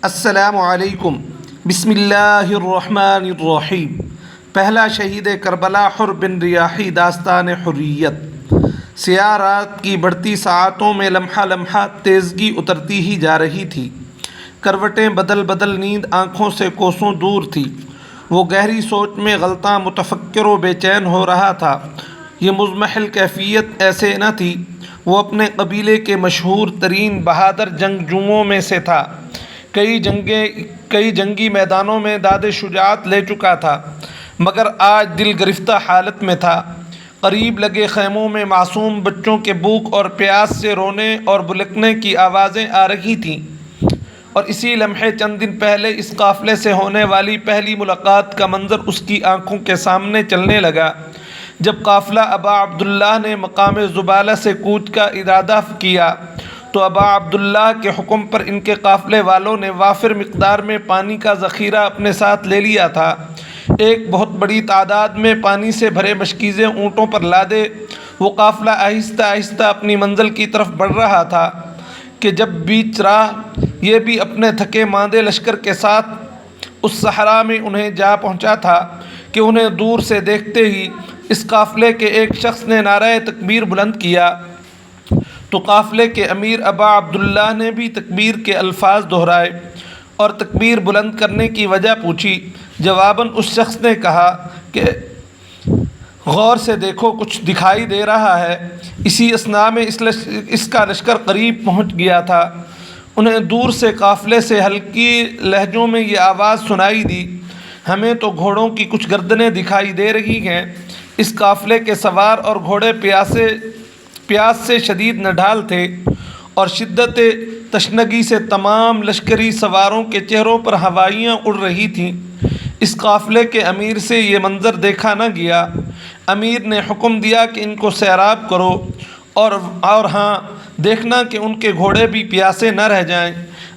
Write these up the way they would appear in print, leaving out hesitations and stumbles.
السلام علیکم۔ بسم اللہ الرحمن الرحیم۔ پہلا شہید کربلا حر بن ریاحی داستان حریت۔ سیاہ رات کی بڑھتی ساعتوں میں لمحہ لمحہ تیزگی اترتی ہی جا رہی تھی۔ کروٹیں بدل بدل نیند آنکھوں سے کوسوں دور تھی۔ وہ گہری سوچ میں غلطاں متفکر و بے چین ہو رہا تھا۔ یہ مضمحل کیفیت ایسے نہ تھی۔ وہ اپنے قبیلے کے مشہور ترین بہادر جنگجوؤں میں سے تھا۔ کئی جنگی میدانوں میں داد شجاعت لے چکا تھا، مگر آج دل گرفتہ حالت میں تھا۔ قریب لگے خیموں میں معصوم بچوں کے بھوک اور پیاس سے رونے اور بلکنے کی آوازیں آ رہی تھیں، اور اسی لمحے چند دن پہلے اس قافلے سے ہونے والی پہلی ملاقات کا منظر اس کی آنکھوں کے سامنے چلنے لگا۔ جب قافلہ ابا عبداللہ نے مقام زبالہ سے کوچ کا ارادہ کیا تو ابا عبداللہ کے حکم پر ان کے قافلے والوں نے وافر مقدار میں پانی کا ذخیرہ اپنے ساتھ لے لیا تھا۔ ایک بہت بڑی تعداد میں پانی سے بھرے مشکیزیں اونٹوں پر لادے وہ قافلہ آہستہ آہستہ اپنی منزل کی طرف بڑھ رہا تھا کہ جب بیچ راہ یہ بھی اپنے تھکے ماندے لشکر کے ساتھ اس صحرا میں انہیں جا پہنچا تھا کہ انہیں دور سے دیکھتے ہی اس قافلے کے ایک شخص نے نعرہ تکبیر بلند کیا تو قافلے کے امیر ابا عبداللہ نے بھی تکبیر کے الفاظ دہرائے اور تکبیر بلند کرنے کی وجہ پوچھی۔ جواباً اس شخص نے کہا کہ غور سے دیکھو، کچھ دکھائی دے رہا ہے۔ اسی اثناء میں اس کا لشکر قریب پہنچ گیا تھا۔ انہیں دور سے قافلے سے ہلکی لہجوں میں یہ آواز سنائی دی، ہمیں تو گھوڑوں کی کچھ گردنیں دکھائی دے رہی ہیں۔ اس قافلے کے سوار اور گھوڑے پیاس سے شدید نڈھال تھے اور شدت تشنگی سے تمام لشکری سواروں کے چہروں پر ہوائیاں اڑ رہی تھیں۔ اس قافلے کے امیر سے یہ منظر دیکھا نہ گیا۔ امیر نے حکم دیا کہ ان کو سیراب کرو اور ہاں دیکھنا کہ ان کے گھوڑے بھی پیاسے نہ رہ جائیں۔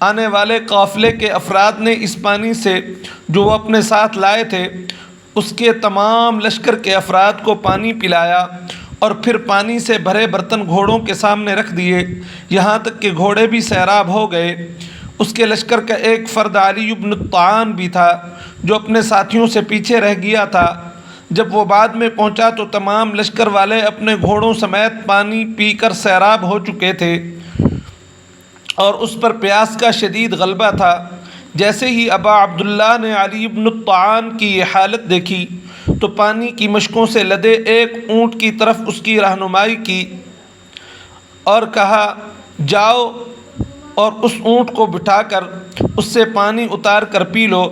آنے والے قافلے کے افراد نے اس پانی سے جو وہ اپنے ساتھ لائے تھے اس کے تمام لشکر کے افراد کو پانی پلایا اور پھر پانی سے بھرے برتن گھوڑوں کے سامنے رکھ دیے، یہاں تک کہ گھوڑے بھی سیراب ہو گئے۔ اس کے لشکر کا ایک فرد علی بن الطعان بھی تھا جو اپنے ساتھیوں سے پیچھے رہ گیا تھا۔ جب وہ بعد میں پہنچا تو تمام لشکر والے اپنے گھوڑوں سمیت پانی پی کر سیراب ہو چکے تھے اور اس پر پیاس کا شدید غلبہ تھا۔ جیسے ہی ابا عبداللہ نے علی بن الطعان کی یہ حالت دیکھی تو پانی کی مشکوں سے لدے ایک اونٹ کی طرف اس کی رہنمائی کی اور کہا، جاؤ اور اس اونٹ کو بٹھا کر اس سے پانی اتار کر پی لو۔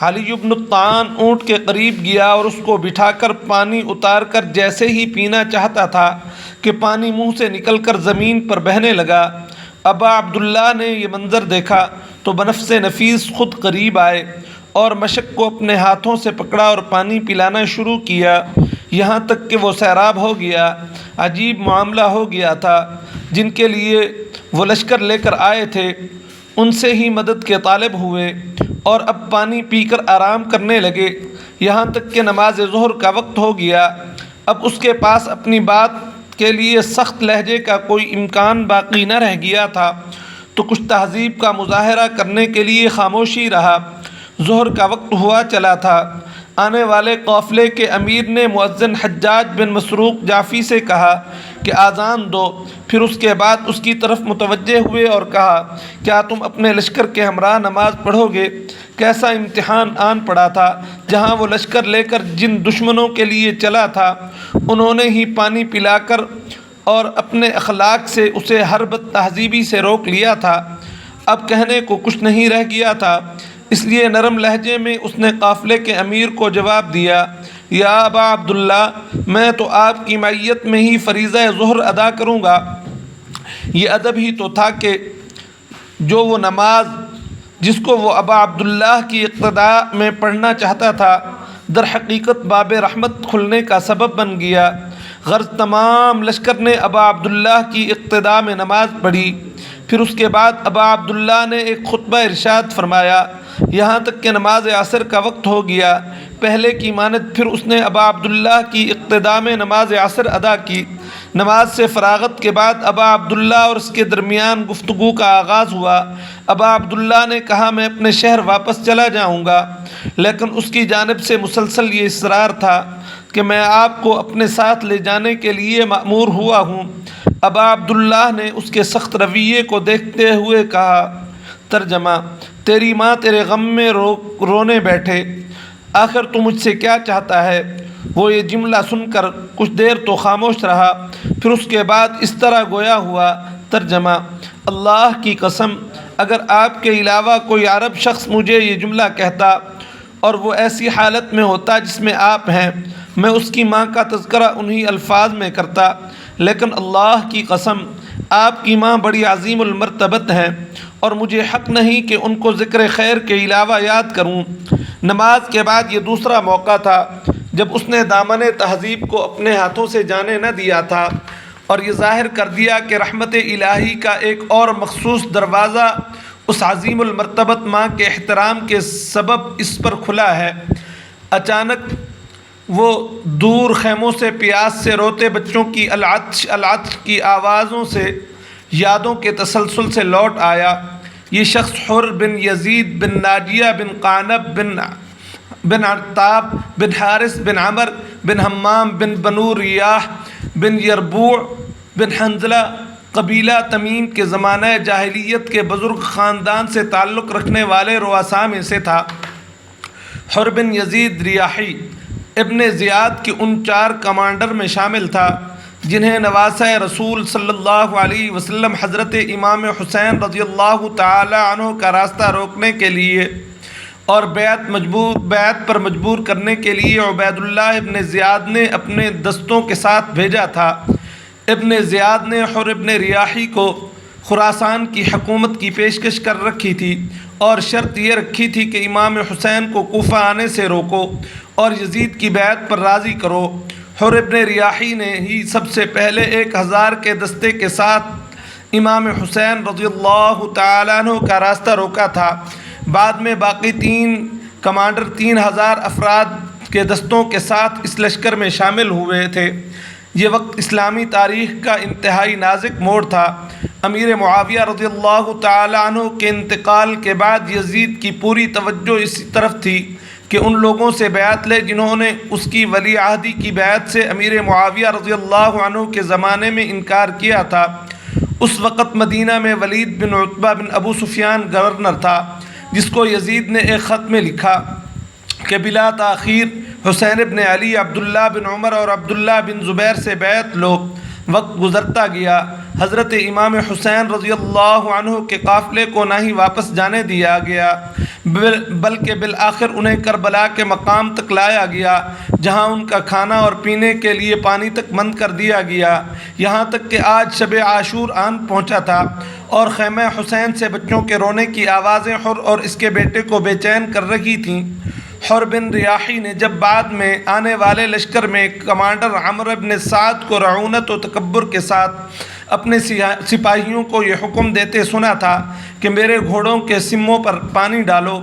علی بن الطعان اونٹ کے قریب گیا اور اس کو بٹھا کر پانی اتار کر جیسے ہی پینا چاہتا تھا کہ پانی منہ سے نکل کر زمین پر بہنے لگا۔ ابا عبداللہ نے یہ منظر دیکھا تو بنفس نفیس خود قریب آئے اور مشک کو اپنے ہاتھوں سے پکڑا اور پانی پلانا شروع کیا، یہاں تک کہ وہ سیراب ہو گیا۔ عجیب معاملہ ہو گیا تھا۔ جن کے لیے وہ لشکر لے کر آئے تھے ان سے ہی مدد کے طالب ہوئے اور اب پانی پی کر آرام کرنے لگے، یہاں تک کہ نماز ظہر کا وقت ہو گیا۔ اب اس کے پاس اپنی بات کے لیے سخت لہجے کا کوئی امکان باقی نہ رہ گیا تھا تو کچھ تہذیب کا مظاہرہ کرنے کے لیے خاموشی رہا۔ ظہر کا وقت ہوا چلا تھا۔ آنے والے قافلے کے امیر نے مؤذن حجاج بن مسروق جعفی سے کہا کہ آذان دو، پھر اس کے بعد اس کی طرف متوجہ ہوئے اور کہا، کیا تم اپنے لشکر کے ہمراہ نماز پڑھو گے؟ کیسا امتحان آن پڑا تھا! جہاں وہ لشکر لے کر جن دشمنوں کے لیے چلا تھا انہوں نے ہی پانی پلا کر اور اپنے اخلاق سے اسے ہر بد تہذیبی سے روک لیا تھا۔ اب کہنے کو کچھ نہیں رہ گیا تھا، اس لیے نرم لہجے میں اس نے قافلے کے امیر کو جواب دیا، یا ابا عبداللہ، میں تو آپ کی معیت میں ہی فریضہ ظہر ادا کروں گا۔ یہ ادب ہی تو تھا کہ جو وہ نماز جس کو وہ ابا عبداللہ کی اقتداء میں پڑھنا چاہتا تھا در حقیقت باب رحمت کھلنے کا سبب بن گیا۔ غرض تمام لشکر نے ابا عبداللہ کی اقتداء میں نماز پڑھی۔ پھر اس کے بعد ابا عبداللہ نے ایک خطبہ ارشاد فرمایا، یہاں تک کہ نماز عصر کا وقت ہو گیا۔ پہلے کی مانند پھر اس نے ابا عبداللہ کی اقتداء میں نماز عصر ادا کی۔ نماز سے فراغت کے بعد ابا عبداللہ اور اس کے درمیان گفتگو کا آغاز ہوا۔ ابا عبداللہ نے کہا میں اپنے شہر واپس چلا جاؤں گا، لیکن اس کی جانب سے مسلسل یہ اصرار تھا کہ میں آپ کو اپنے ساتھ لے جانے کے لیے مأمور ہوا ہوں۔ ابا عبداللہ نے اس کے سخت رویے کو دیکھتے ہوئے کہا۔ ترجمہ: تیری ماں تیرے غم میں رونے بیٹھے، آخر تو مجھ سے کیا چاہتا ہے؟ وہ یہ جملہ سن کر کچھ دیر تو خاموش رہا، پھر اس کے بعد اس طرح گویا ہوا۔ ترجمہ: اللہ کی قسم، اگر آپ کے علاوہ کوئی عرب شخص مجھے یہ جملہ کہتا اور وہ ایسی حالت میں ہوتا جس میں آپ ہیں، میں اس کی ماں کا تذکرہ انہی الفاظ میں کرتا، لیکن اللہ کی قسم آپ کی ماں بڑی عظیم المرتبت ہیں اور مجھے حق نہیں کہ ان کو ذکر خیر کے علاوہ یاد کروں۔ نماز کے بعد یہ دوسرا موقع تھا جب اس نے دامن تہذیب کو اپنے ہاتھوں سے جانے نہ دیا تھا اور یہ ظاہر کر دیا کہ رحمت الہی کا ایک اور مخصوص دروازہ اس عظیم المرتبت ماں کے احترام کے سبب اس پر کھلا ہے۔ اچانک وہ دور خیموں سے پیاس سے روتے بچوں کی العطش العطش کی آوازوں سے یادوں کے تسلسل سے لوٹ آیا۔ یہ شخص حر بن یزید بن ناجیہ بن قعنب بن عرطاب بن حارث بن عمر بن حمام بن بنو ریاح بن یربوع بن حنظلہ قبیلہ تمیم کے زمانہ جاہلیت کے بزرگ خاندان سے تعلق رکھنے والے رؤساء میں سے تھا۔ حر بن یزید ریاحی ابن زیاد کے ان 4 کمانڈر میں شامل تھا جنہیں نواسہ رسول صلی اللہ علیہ وسلم حضرت امام حسین رضی اللہ تعالی عنہ کا راستہ روکنے کے لیے اور بیعت پر مجبور کرنے کے لیے عبید اللہ ابن زیاد نے اپنے دستوں کے ساتھ بھیجا تھا۔ ابن زیاد نے حر ابن ریاحی کو خراسان کی حکومت کی پیشکش کر رکھی تھی اور شرط یہ رکھی تھی کہ امام حسین کو کوفہ آنے سے روکو اور یزید کی بیعت پر راضی کرو۔ حر ابن ریاحی نے ہی سب سے پہلے 1000 کے دستے کے ساتھ امام حسین رضی اللہ تعالیٰ عنہ کا راستہ روکا تھا۔ بعد میں باقی 3 کمانڈر 3000 افراد کے دستوں کے ساتھ اس لشکر میں شامل ہوئے تھے۔ یہ وقت اسلامی تاریخ کا انتہائی نازک موڑ تھا۔ امیر معاویہ رضی اللہ تعالیٰ عنہ کے انتقال کے بعد یزید کی پوری توجہ اسی طرف تھی کہ ان لوگوں سے بیعت لے جنہوں نے اس کی ولی عہدی کی بیعت سے امیر معاویہ رضی اللہ عنہ کے زمانے میں انکار کیا تھا۔ اس وقت مدینہ میں ولید بن عتبہ بن ابو سفیان گورنر تھا، جس کو یزید نے ایک خط میں لکھا کہ بلا تاخیر حسین بن علی، عبداللہ بن عمر اور عبداللہ بن زبیر سے بیعت لو۔ وقت گزرتا گیا، حضرت امام حسین رضی اللہ عنہ کے قافلے کو نہ ہی واپس جانے دیا گیا بلکہ بالآخر انہیں کربلا کے مقام تک لایا گیا، جہاں ان کا کھانا اور پینے کے لیے پانی تک بند کر دیا گیا، یہاں تک کہ آج شب عاشور آن پہنچا تھا اور خیمہ حسین سے بچوں کے رونے کی آوازیں حر اور اس کے بیٹے کو بے چین کر رہی تھیں۔ حر بن ریاحی نے جب بعد میں آنے والے لشکر میں کمانڈر عمرو بن سعد کو رعونت و تکبر کے ساتھ اپنے سپاہیوں کو یہ حکم دیتے سنا تھا کہ میرے گھوڑوں کے سموں پر پانی ڈالو،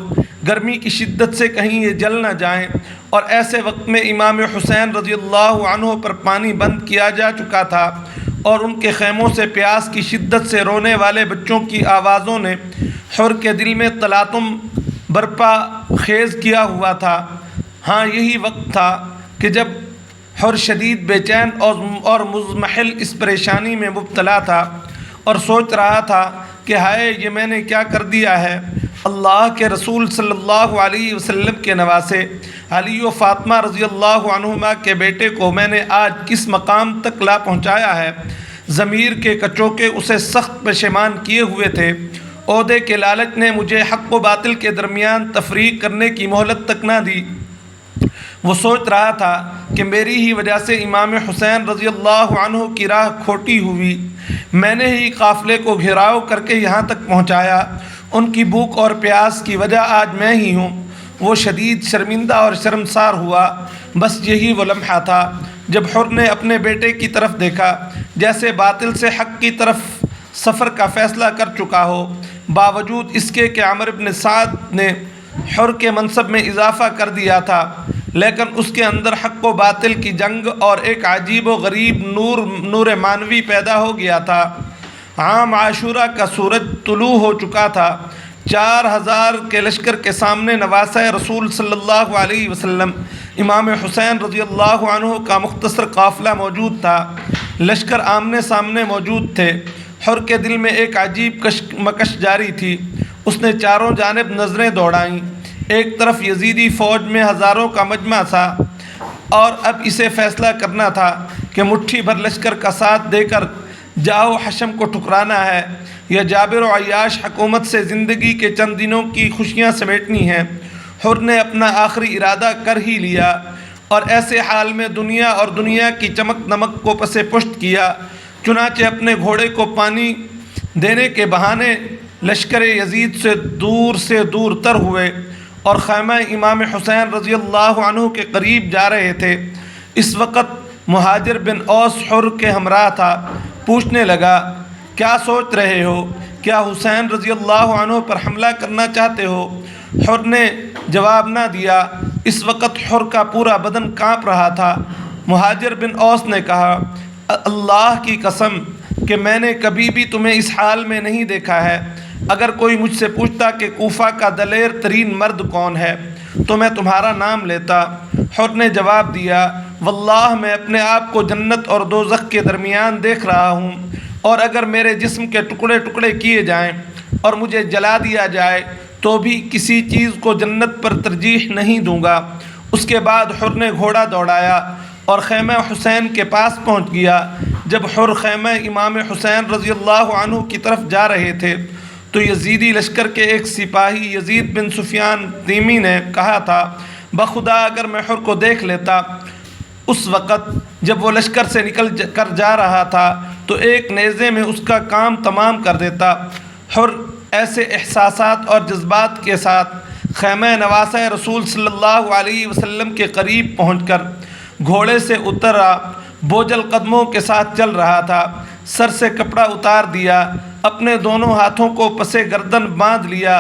گرمی کی شدت سے کہیں یہ جل نہ جائیں، اور ایسے وقت میں امام حسین رضی اللہ عنہ پر پانی بند کیا جا چکا تھا اور ان کے خیموں سے پیاس کی شدت سے رونے والے بچوں کی آوازوں نے حر کے دل میں تلاطم برپا خیز کیا ہوا تھا۔ ہاں، یہی وقت تھا کہ جب حر شدید بے چین اور مضمحل اس پریشانی میں مبتلا تھا اور سوچ رہا تھا کہ ہائے، یہ میں نے کیا کر دیا ہے۔ اللہ کے رسول صلی اللہ علیہ وسلم کے نواسے علی و فاطمہ رضی اللہ عنہما کے بیٹے کو میں نے آج کس مقام تک لا پہنچایا ہے۔ ضمیر کے کچوکے اسے سخت پشیمان کیے ہوئے تھے۔ عہدے کے لالچ نے مجھے حق و باطل کے درمیان تفریق کرنے کی مہلت تک نہ دی۔ وہ سوچ رہا تھا کہ میری ہی وجہ سے امام حسین رضی اللہ عنہ کی راہ کھوٹی ہوئی، میں نے ہی قافلے کو گھیراؤ کر کے یہاں تک پہنچایا، ان کی بھوک اور پیاس کی وجہ آج میں ہی ہوں۔ وہ شدید شرمندہ اور شرمسار ہوا۔ بس یہی وہ لمحہ تھا جب حر نے اپنے بیٹے کی طرف دیکھا، جیسے باطل سے حق کی طرف سفر کا فیصلہ کر چکا ہو، باوجود اس کے کہ عمرو بن سعد نے حر کے منصب میں اضافہ کر دیا تھا۔ لیکن اس کے اندر حق و باطل کی جنگ اور ایک عجیب و غریب نور معنوی پیدا ہو گیا تھا۔ عام عاشورہ کا سورج طلوع ہو چکا تھا۔ 4000 کے لشکر کے سامنے نواسہ رسول صلی اللہ علیہ وسلم امام حسین رضی اللہ عنہ کا مختصر قافلہ موجود تھا۔ لشکر آمنے سامنے موجود تھے۔ حر کے دل میں ایک عجیب کشمکش جاری تھی۔ اس نے چاروں جانب نظریں دوڑائیں۔ ایک طرف یزیدی فوج میں ہزاروں کا مجمع تھا اور اب اسے فیصلہ کرنا تھا کہ مٹھی بھر لشکر کا ساتھ دے کر جاؤ حشم کو ٹھکرانا ہے یا جابر و عیاش حکومت سے زندگی کے چند دنوں کی خوشیاں سمیٹنی ہیں۔ حر نے اپنا آخری ارادہ کر ہی لیا اور ایسے حال میں دنیا اور دنیا کی چمک دمک کو پس پشت کیا۔ چنانچہ اپنے گھوڑے کو پانی دینے کے بہانے لشکر یزید سے دور تر ہوئے اور خیمہ امام حسین رضی اللہ عنہ کے قریب جا رہے تھے۔ اس وقت مہاجر بن اوس حر کے ہمراہ تھا۔ پوچھنے لگا، کیا سوچ رہے ہو؟ کیا حسین رضی اللہ عنہ پر حملہ کرنا چاہتے ہو؟ حر نے جواب نہ دیا۔ اس وقت حر کا پورا بدن کانپ رہا تھا۔ مہاجر بن اوس نے کہا، اللہ کی قسم کہ میں نے کبھی بھی تمہیں اس حال میں نہیں دیکھا ہے۔ اگر کوئی مجھ سے پوچھتا کہ کوفہ کا دلیر ترین مرد کون ہے تو میں تمہارا نام لیتا۔ حر نے جواب دیا، واللہ میں اپنے آپ کو جنت اور دوزخ کے درمیان دیکھ رہا ہوں، اور اگر میرے جسم کے ٹکڑے ٹکڑے کیے جائیں اور مجھے جلا دیا جائے تو بھی کسی چیز کو جنت پر ترجیح نہیں دوں گا۔ اس کے بعد حر نے گھوڑا دوڑایا اور خیمہ حسین کے پاس پہنچ گیا۔ جب حر خیمہ امام حسین رضی اللہ عنہ کی طرف جا رہے تھے تو یزیدی لشکر کے ایک سپاہی یزید بن سفیان تیمی نے کہا تھا، بخدا اگر میں حر کو دیکھ لیتا۔ اس وقت جب وہ لشکر سے نکل کر جا رہا تھا تو ایک نیزے میں اس کا کام تمام کر دیتا۔ حر ایسے احساسات اور جذبات کے ساتھ خیمہ نواسہ رسول صلی اللہ علیہ وسلم کے قریب پہنچ کر گھوڑے سے اترا، بوجھل قدموں کے ساتھ چل رہا تھا۔ سر سے کپڑا اتار دیا، اپنے دونوں ہاتھوں کو پسے گردن باندھ لیا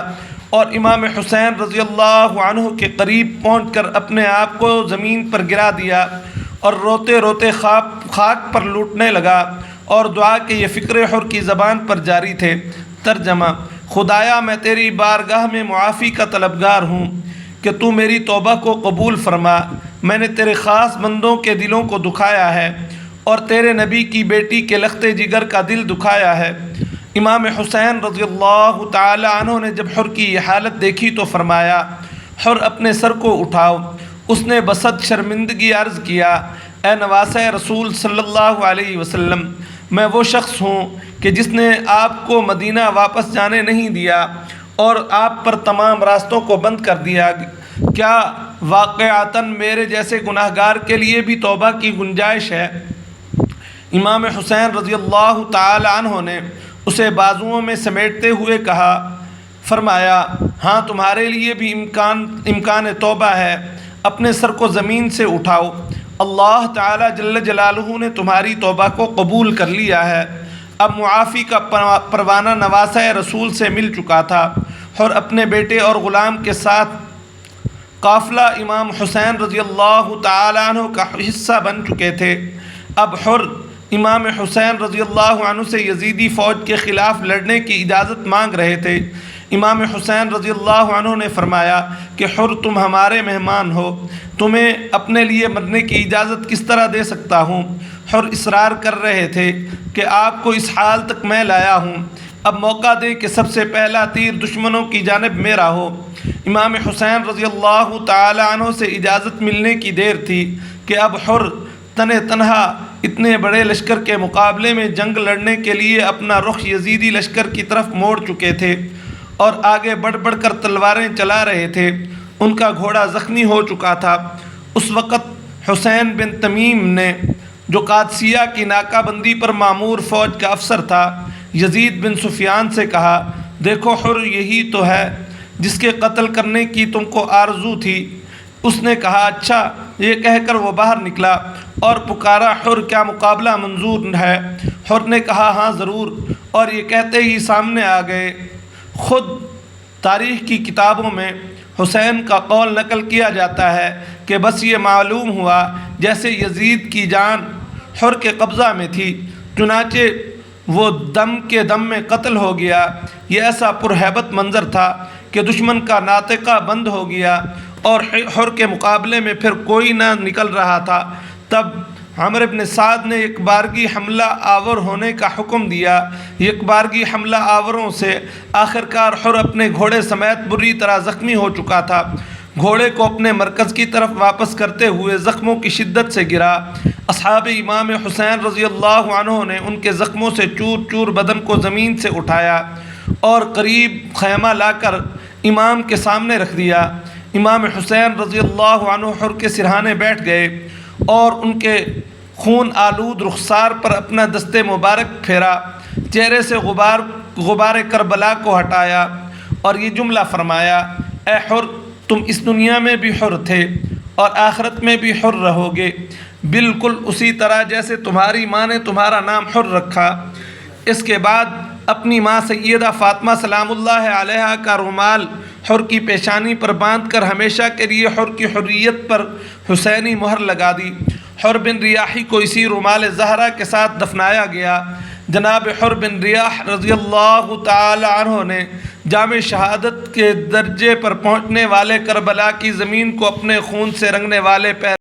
اور امام حسین رضی اللہ عنہ کے قریب پہنچ کر اپنے آپ کو زمین پر گرا دیا اور روتے روتے خاک پر لوٹنے لگا اور دعا کے یہ فقرے حر کی زبان پر جاری تھے۔ ترجمہ، خدایا میں تیری بارگاہ میں معافی کا طلبگار ہوں کہ تو میری توبہ کو قبول فرما۔ میں نے تیرے خاص بندوں کے دلوں کو دکھایا ہے اور تیرے نبی کی بیٹی کے لخت جگر کا دل دکھایا ہے۔ امام حسین رضی اللہ تعالی عنہ نے جب حر کی یہ حالت دیکھی تو فرمایا، حر اپنے سر کو اٹھاؤ۔ اس نے بصد شرمندگی عرض کیا، اے نواسہ رسول صلی اللہ علیہ وسلم، میں وہ شخص ہوں کہ جس نے آپ کو مدینہ واپس جانے نہیں دیا اور آپ پر تمام راستوں کو بند کر دیا۔ کیا واقعتاً میرے جیسے گناہ گار کے لیے بھی توبہ کی گنجائش ہے؟ امام حسین رضی اللہ تعالی عنہ نے اسے بازوؤں میں سمیٹتے ہوئے فرمایا، ہاں تمہارے لیے بھی امکان توبہ ہے۔ اپنے سر کو زمین سے اٹھاؤ، اللہ تعالی جل جلالہ نے تمہاری توبہ کو قبول کر لیا ہے۔ اب معافی کا پروانہ نواسہ رسول سے مل چکا تھا۔ حر اپنے بیٹے اور غلام کے ساتھ قافلہ امام حسین رضی اللہ تعالی عنہ کا حصہ بن چکے تھے۔ اب حر امام حسین رضی اللہ عنہ سے یزیدی فوج کے خلاف لڑنے کی اجازت مانگ رہے تھے۔ امام حسین رضی اللہ عنہ نے فرمایا کہ حر تم ہمارے مہمان ہو، تمہیں اپنے لیے مرنے کی اجازت کس طرح دے سکتا ہوں؟ حر اصرار کر رہے تھے کہ آپ کو اس حال تک میں لایا ہوں، اب موقع دیں کہ سب سے پہلا تیر دشمنوں کی جانب میرا ہو۔ امام حسین رضی اللہ تعالی عنہ سے اجازت ملنے کی دیر تھی کہ اب حر تنہا اتنے بڑے لشکر کے مقابلے میں جنگ لڑنے کے لیے اپنا رخ یزیدی لشکر کی طرف موڑ چکے تھے اور آگے بڑھ بڑھ کر تلواریں چلا رہے تھے۔ ان کا گھوڑا زخمی ہو چکا تھا۔ اس وقت حسین بن تمیم نے، جو قادسیہ کی ناکہ بندی پر مامور فوج کا افسر تھا، یزید بن سفیان سے کہا، دیکھو حر یہی تو ہے جس کے قتل کرنے کی تم کو آرزو تھی۔ اس نے کہا، اچھا۔ یہ کہہ کر وہ باہر نکلا اور پکارا، حر کیا مقابلہ منظور ہے؟ حر نے کہا، ہاں ضرور، اور یہ کہتے ہی سامنے آ گئے۔ خود تاریخ کی کتابوں میں حسین کا قول نقل کیا جاتا ہے کہ بس یہ معلوم ہوا جیسے یزید کی جان حر کے قبضہ میں تھی، چنانچہ وہ دم کے دم میں قتل ہو گیا۔ یہ ایسا پرہیبت منظر تھا کہ دشمن کا ناطقہ بند ہو گیا اور حر کے مقابلے میں پھر کوئی نہ نکل رہا تھا۔ تب عمرو بن سعد نے ایک بارگی حملہ آور ہونے کا حکم دیا۔ ایک بارگی حملہ آوروں سے آخرکار حر اپنے گھوڑے سمیت بری طرح زخمی ہو چکا تھا۔ گھوڑے کو اپنے مرکز کی طرف واپس کرتے ہوئے زخموں کی شدت سے گرا۔ اصحاب امام حسین رضی اللہ عنہ نے ان کے زخموں سے چور چور بدن کو زمین سے اٹھایا اور قریب خیمہ لا کر امام کے سامنے رکھ دیا۔ امام حسین رضی اللہ عنہ حر کے سرہانے بیٹھ گئے اور ان کے خون آلود رخسار پر اپنا دست مبارک پھیرا، چہرے سے غبار کربلا کو ہٹایا اور یہ جملہ فرمایا: اے حر، تم اس دنیا میں بھی حر تھے اور آخرت میں بھی حر رہو گے، بالکل اسی طرح جیسے تمہاری ماں نے تمہارا نام حر رکھا۔ اس کے بعد اپنی ماں سیدہ فاطمہ سلام اللہ علیہا کا رومال حر کی پیشانی پر باندھ کر ہمیشہ کے لیے حر کی حریت پر حسینی مہر لگا دی۔ حر بن ریاحی کو اسی رومال زہرا کے ساتھ دفنایا گیا۔ جناب حر بن ریاح رضی اللہ تعالی عنہ نے جام شہادت کے درجے پر پہنچنے والے کربلا کی زمین کو اپنے خون سے رنگنے والے